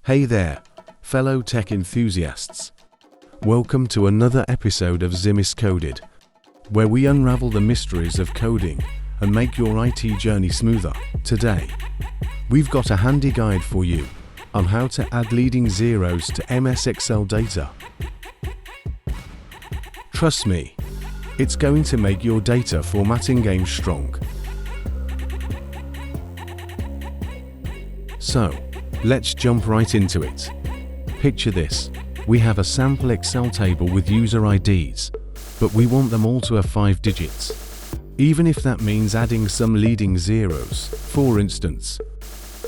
Hey there, fellow tech enthusiasts. Welcome to another episode of Zimist Coded, where we unravel the mysteries of coding and make your IT journey smoother. Today, we've got a handy guide for you on how to add leading zeros to MS Excel data. Trust me, it's going to make your data formatting game strong. So, let's jump right into it. Picture this. We have a sample Excel table with user IDs, but we want them all to have 5 digits. Even if that means adding some leading zeros, for instance,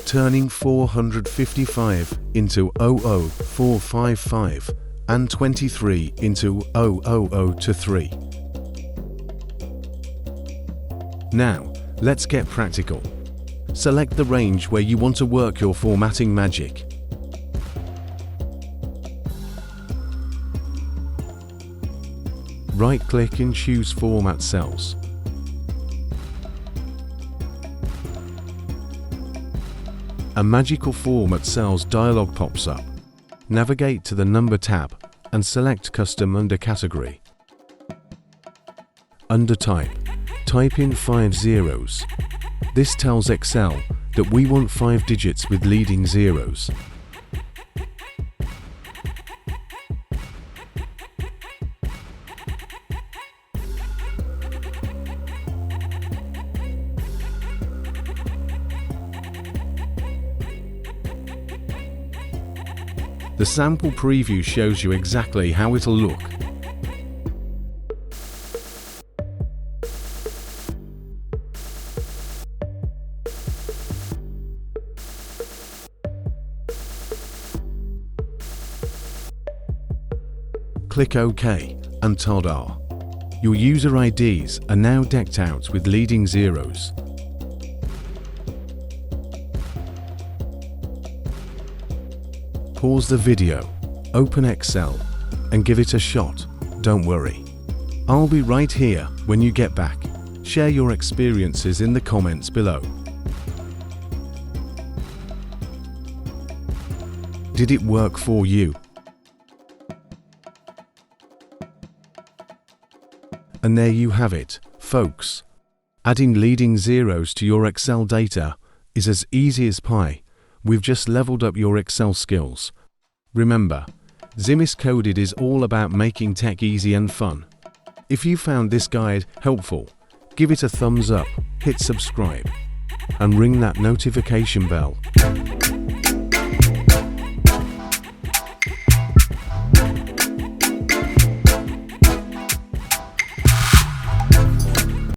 turning 455 into 00455 and 23 into 000 to 3. Now, let's get practical. Select the range where you want to work your formatting magic. Right-click and choose Format Cells. A magical Format Cells dialog pops up. Navigate to the Number tab and select Custom under Category. Under Type, type in 5 zeros. This tells Excel that we want 5 digits with leading zeros. The sample preview shows you exactly how it'll look. Click OK and ta-da! Your user IDs are now decked out with leading zeros. Pause the video, open Excel, and give it a shot. Don't worry. I'll be right here when you get back. Share your experiences in the comments below. Did it work for you? And there you have it, folks. Adding leading zeros to your Excel data is as easy as pie. We've just leveled up your Excel skills. Remember, Zimist Coded is all about making tech easy and fun. If you found this guide helpful, give it a thumbs up, hit subscribe, and ring that notification bell.